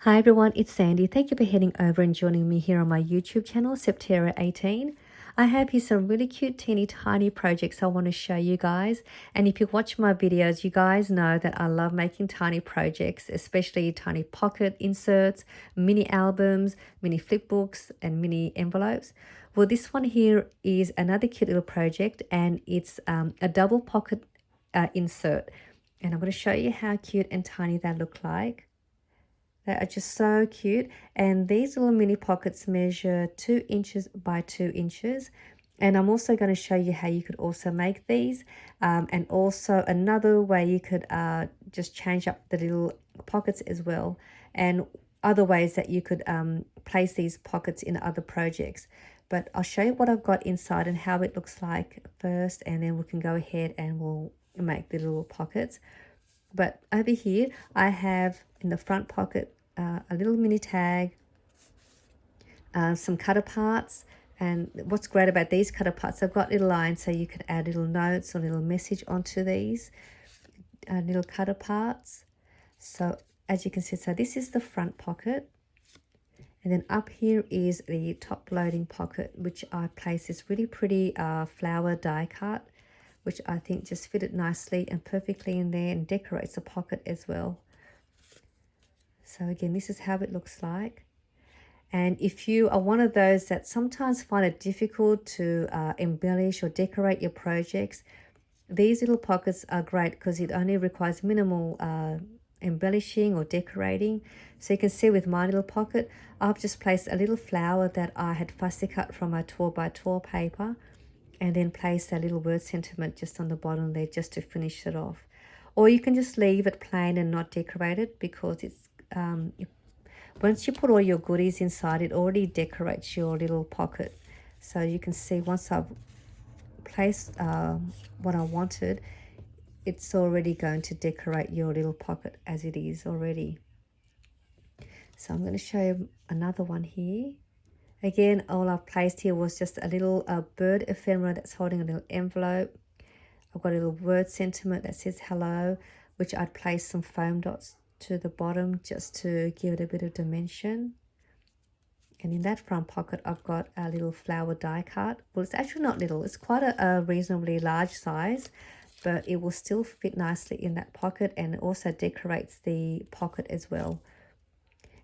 Hi everyone, it's Sandy. Thank you for heading over and joining me here on my YouTube channel, Septeria 18. I have here some really cute teeny tiny projects I want to show you guys. And if you watch my videos, you guys know that I love making tiny projects, especially tiny pocket inserts, mini albums, mini flip books, and mini envelopes. Well, this one here is another cute little project, and it's a double pocket insert. And I'm going to show you how cute and tiny they look like. They are just so cute, and these little mini pockets measure 2 inches by 2 inches. And I'm also going to show you how you could also make these, and also another way you could just change up the little pockets as well, and other ways that you could place these pockets in other projects. But I'll show you what I've got inside and how it looks like first, and then we can go ahead and we'll make the little pockets. But over here, I have in the front pocket a little mini tag, some cutter parts. And what's great about these cutter parts, they've got little lines so you can add little notes or little message onto these little cutter parts. So as you can see, so this is the front pocket. And then up here is the top loading pocket, which I place this really pretty flower die cut, which I think just fitted nicely and perfectly in there and decorates the pocket as well. So again, this is how it looks like. And if you are one of those that sometimes find it difficult to embellish or decorate your projects, these little pockets are great because it only requires minimal embellishing or decorating. So you can see with my little pocket, I've just placed a little flower that I had fussy cut from my 12x12 paper, and then place a little word sentiment just on the bottom there just to finish it off. Or you can just leave it plain and not decorate it, because it's once you put all your goodies inside, it already decorates your little pocket. So you can see once I've placed what I wanted, it's already going to decorate your little pocket as it is already. So I'm going to show you another one here. Again, all I've placed here was just a little bird ephemera that's holding a little envelope. I've got a little word sentiment that says hello, which I'd place some foam dots to the bottom just to give it a bit of dimension. And in that front pocket, I've got a little flower die cut. Well, it's actually not little, it's quite a reasonably large size, but it will still fit nicely in that pocket, and it also decorates the pocket as well.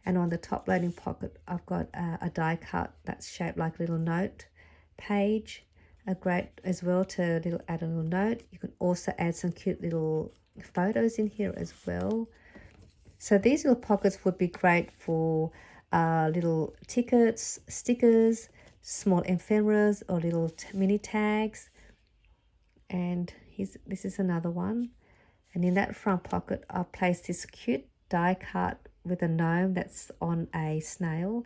And on the top loading pocket, I've got a die cut that's shaped like a little note page. Great as well to add a little note. You can also add some cute little photos in here as well. So these little pockets would be great for little tickets, stickers, small ephemeras, or little mini tags. And this is another one. And in that front pocket, I've placed this cute die cut with a gnome that's on a snail.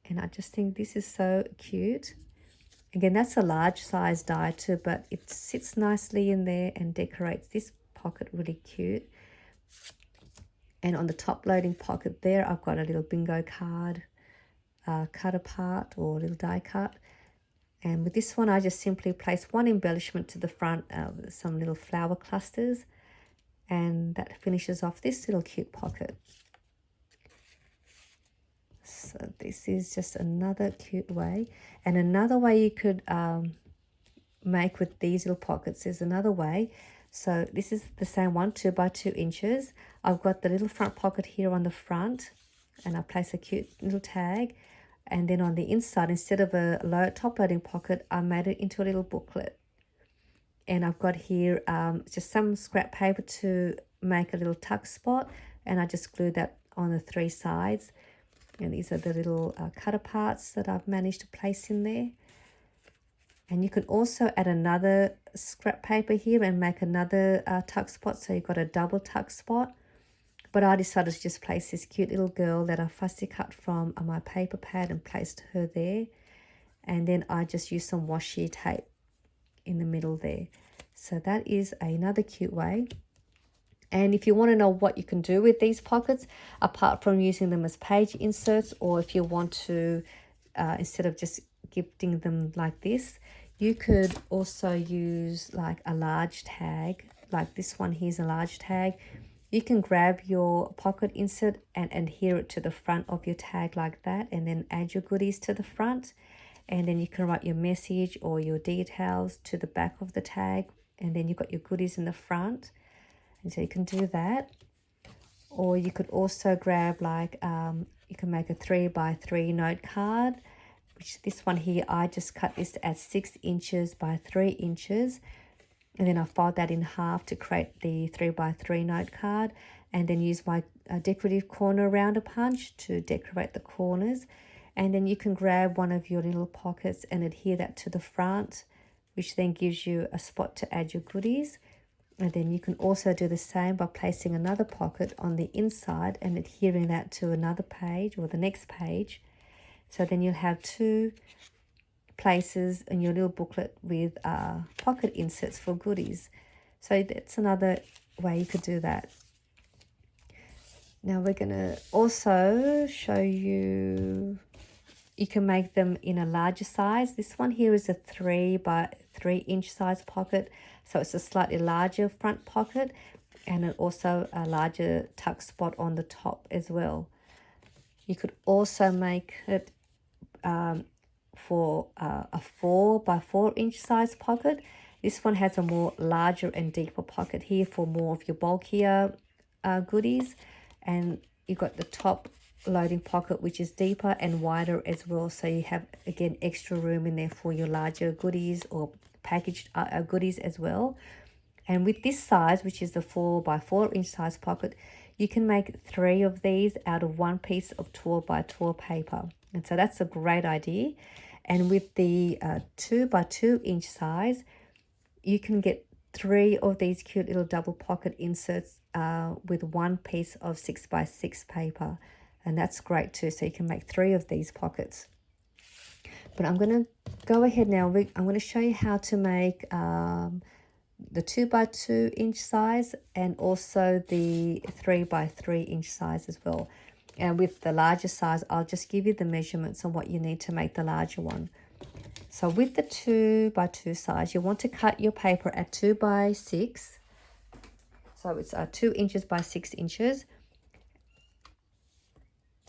And I just think this is so cute. Again, that's a large size die too, but it sits nicely in there and decorates this pocket really cute. And on the top loading pocket there, I've got a little bingo card cut apart, or a little die cut. And with this one, I just simply place one embellishment to the front of some little flower clusters, and that finishes off this little cute pocket. So this is just another cute way. And another way you could make with these little pockets is another way. So this is the same one, 2 by 2 inches. I've got the little front pocket here on the front, and I place a cute little tag. And then on the inside, instead of a top loading pocket, I made it into a little booklet. And I've got here just some scrap paper to make a little tuck spot, and I just glued that on the 3 sides. And these are the little cutter parts that I've managed to place in there. And you can also add another scrap paper here and make another tuck spot, so you've got a double tuck spot. But I decided to just place this cute little girl that I fussy cut from my paper pad and placed her there. And then I just used some washi tape in the middle there. So that is another cute way. And if you want to know what you can do with these pockets, apart from using them as page inserts, or if you want to, instead of just gifting them like this, you could also use like a large tag, like this one here's a large tag, You can grab your pocket insert and adhere it to the front of your tag like that, and then add your goodies to the front, and then you can write your message or your details to the back of the tag, and then you've got your goodies in the front. And so you can do that. Or you could also grab like you can make a 3x3 note card, which this one here, I just cut this at 6 inches by 3 inches, and then I fold that in half to create the 3x3 note card, and then use my decorative corner rounder punch to decorate the corners. And then you can grab one of your little pockets and adhere that to the front, which then gives you a spot to add your goodies. And then you can also do the same by placing another pocket on the inside and adhering that to another page or the next page. So then you'll have 2 places in your little booklet with pocket inserts for goodies. So that's another way you could do that. Now we're going to also show you, you can make them in a larger size. This one here is a 3x3 inch size pocket, so it's a slightly larger front pocket, and also a larger tuck spot on the top as well. You could also make it for a 4x4 inch size pocket. This one has a more larger and deeper pocket here for more of your bulkier goodies, and you've got the top loading pocket which is deeper and wider as well, so you have again extra room in there for your larger goodies or packaged goodies as well. And with this size, which is the 4x4 inch size pocket, you can make 3 of these out of 1 piece of 12x12 paper, and so that's a great idea. And with the 2x2 inch size, you can get 3 of these cute little double pocket inserts with 1 piece of 6x6 paper, and that's great too. So you can make 3 of these pockets. But I'm going to go ahead now. I'm going to show you how to make the 2x2 inch size and also the 3x3 inch size as well. And with the larger size, I'll just give you the measurements on what you need to make the larger one. So with the 2x2 size, you want to cut your paper at 2x6. So it's 2 inches by 6 inches.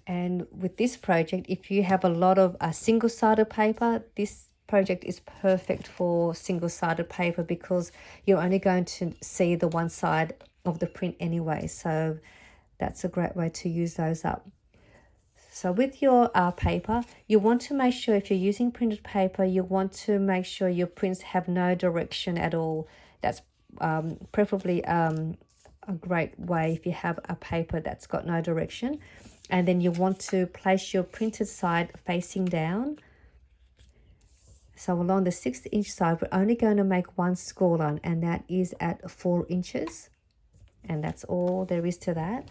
And with this project, if you have a lot of single-sided paper, this project is perfect for single-sided paper because you're only going to see the one side of the print anyway. So that's a great way to use those up. So with your paper, you want to make sure if you're using printed paper, you want to make sure your prints have no direction at all. That's preferably a great way if you have a paper that's got no direction. And then you want to place your printed side facing down. So along the 6 inch side, we're only going to make 1 score line, and that is at 4 inches. And that's all there is to that.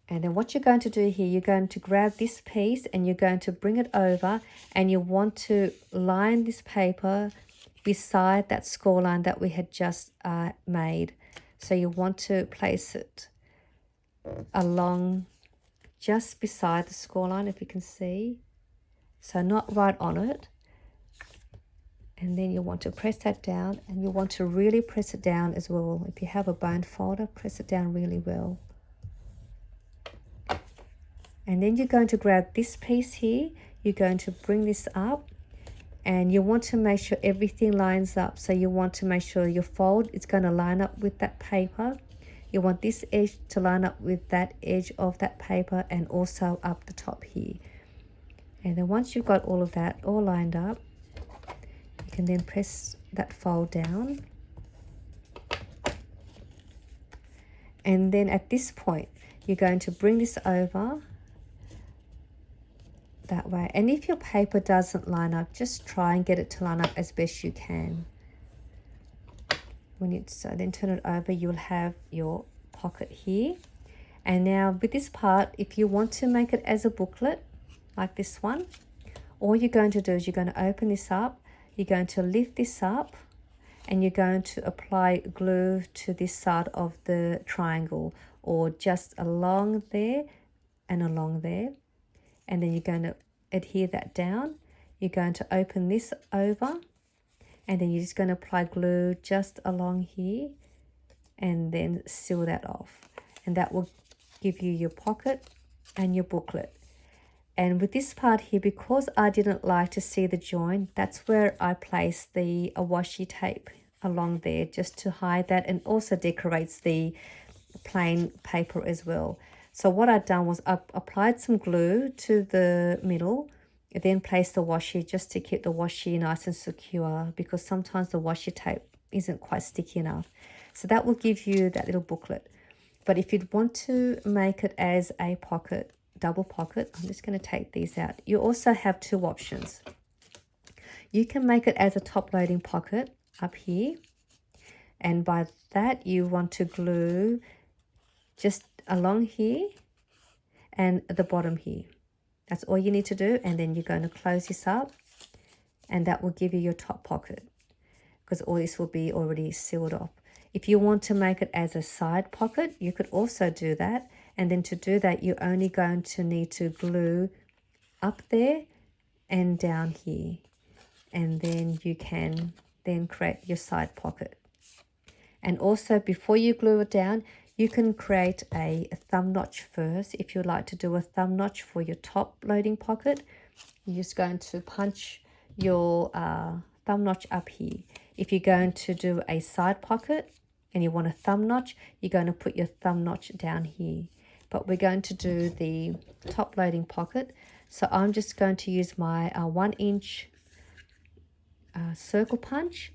And then what you're going to do here, you're going to grab this piece and you're going to bring it over, and you want to line this paper beside that score line that we had just made. So you want to place it along just beside the score line, if you can see. So not right on it. And then you want to press that down, and you want to really press it down as well. If you have a bone folder, press it down really well. And then you're going to grab this piece here, you're going to bring this up, and you want to make sure everything lines up. So you want to make sure your fold is going to line up with that paper. You want this edge to line up with that edge of that paper, and also up the top here. And then once you've got all of that all lined up, you can then press that fold down. And then at this point, you're going to bring this over that way. And if your paper doesn't line up, just try and get it to line up as best you can. When you then turn it over, you'll have your pocket here. And now with this part, if you want to make it as a booklet like this one, all you're going to do is you're going to open this up, you're going to lift this up, and you're going to apply glue to this side of the triangle, or just along there and along there. And then you're going to adhere that down. You're going to open this over, and then you're just going to apply glue just along here and then seal that off. And that will give you your pocket and your booklet. And with this part here, because I didn't like to see the join, that's where I placed the washi tape along there just to hide that, and also decorates the plain paper as well. So what I've done was I applied some glue to the middle, and then placed the washi just to keep the washi nice and secure, because sometimes the washi tape isn't quite sticky enough. So that will give you that little booklet. But if you'd want to make it as a pocket, double pocket, I'm just going to take these out. You also have two options. You can make it as a top loading pocket up here, and by that you want to glue just along here and the bottom here. That's all you need to do, and then you're going to close this up, and that will give you your top pocket, because all this will be already sealed off. If you want to make it as a side pocket, you could also do that. And then to do that, you're only going to need to glue up there and down here. And then you can then create your side pocket. And also, before you glue it down, you can create a thumb notch first. If you'd like to do a thumb notch for your top loading pocket, you're just going to punch your thumb notch up here. If you're going to do a side pocket and you want a thumb notch, you're going to put your thumb notch down here. But we're going to do the top loading pocket. So I'm just going to use my 1 inch circle punch,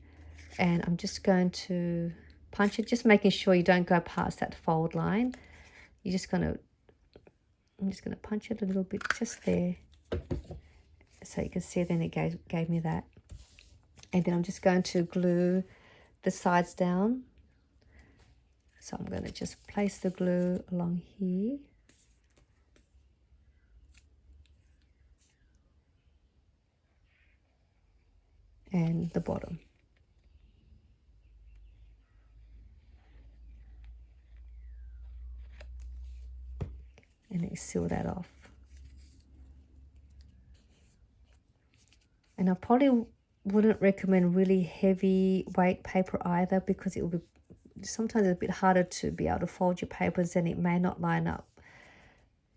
and I'm just going to punch it, just making sure you don't go past that fold line. I'm just going to punch it a little bit just there, so you can see. Then it gave me that. And then I'm just going to glue the sides down. So I'm going to just place the glue along here. And the bottom. And then seal that off. And I probably wouldn't recommend really heavy weight paper either, because it will be sometimes a bit harder to be able to fold your papers and it may not line up.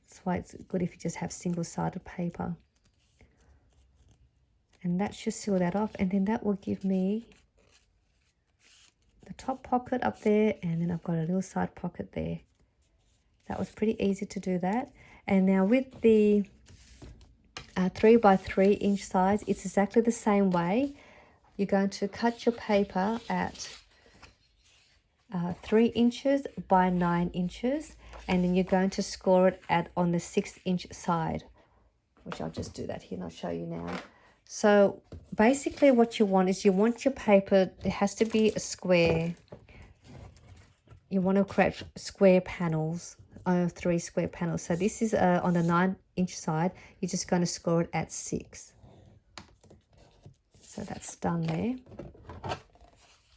That's why it's good if you just have single-sided paper. And that should seal that off, and then that will give me the top pocket up there, and then I've got a little side pocket there. That was pretty easy to do that. And now with the 3 by 3 inch size, it's exactly the same way. You're going to cut your paper at 3 inches by 9 inches, and then you're going to score it on the 6 inch side, which I'll just do that here and I'll show you now. So basically what you want is, you want your paper, it has to be a square. You want to create square panels, 3 square panels. So this is on the 9 inch side. You're just going to score it at 6. So that's done there.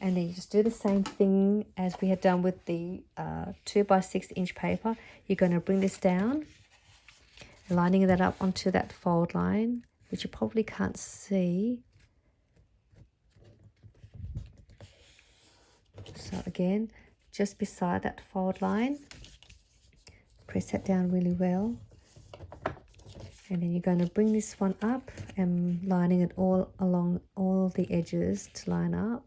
And then you just do the same thing as we had done with the 2 by 6 inch paper. You're going to bring this down, lining that up onto that fold line, which you probably can't see. So again, just beside that fold line, press that down really well. And then you're going to bring this one up and lining it all along all the edges to line up.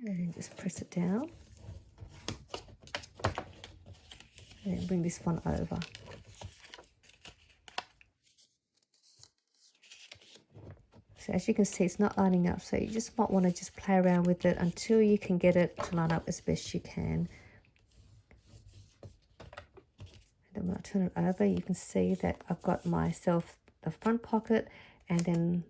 And just press it down. And then bring this one over. So as you can see, it's not lining up. So you just might want to just play around with it until you can get it to line up as best you can. And then when I turn it over, you can see that I've got myself the front pocket, and then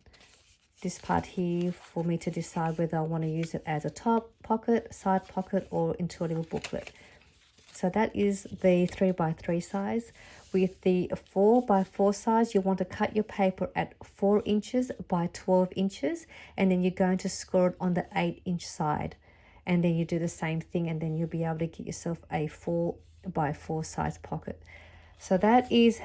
this part here for me to decide whether I want to use it as a top pocket, side pocket, or into a little booklet. So that is the 3 by 3 size. With the 4 by 4 size, you want to cut your paper at 4 inches by 12 inches, and then you're going to score it on the 8 inch side. And then you do the same thing, and then you'll be able to get yourself a 4 by 4 size pocket. So that is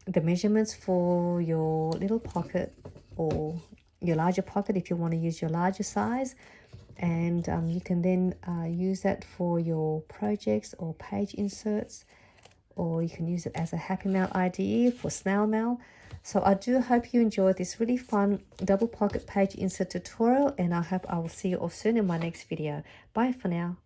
the measurements for your little pocket or your larger pocket if you want to use your larger size. And you can then use that for your projects or page inserts, or you can use it as a happy mail idea for snail mail. So I do hope you enjoyed this really fun double pocket page insert tutorial, and I hope I will see you all soon in my next video. Bye for now.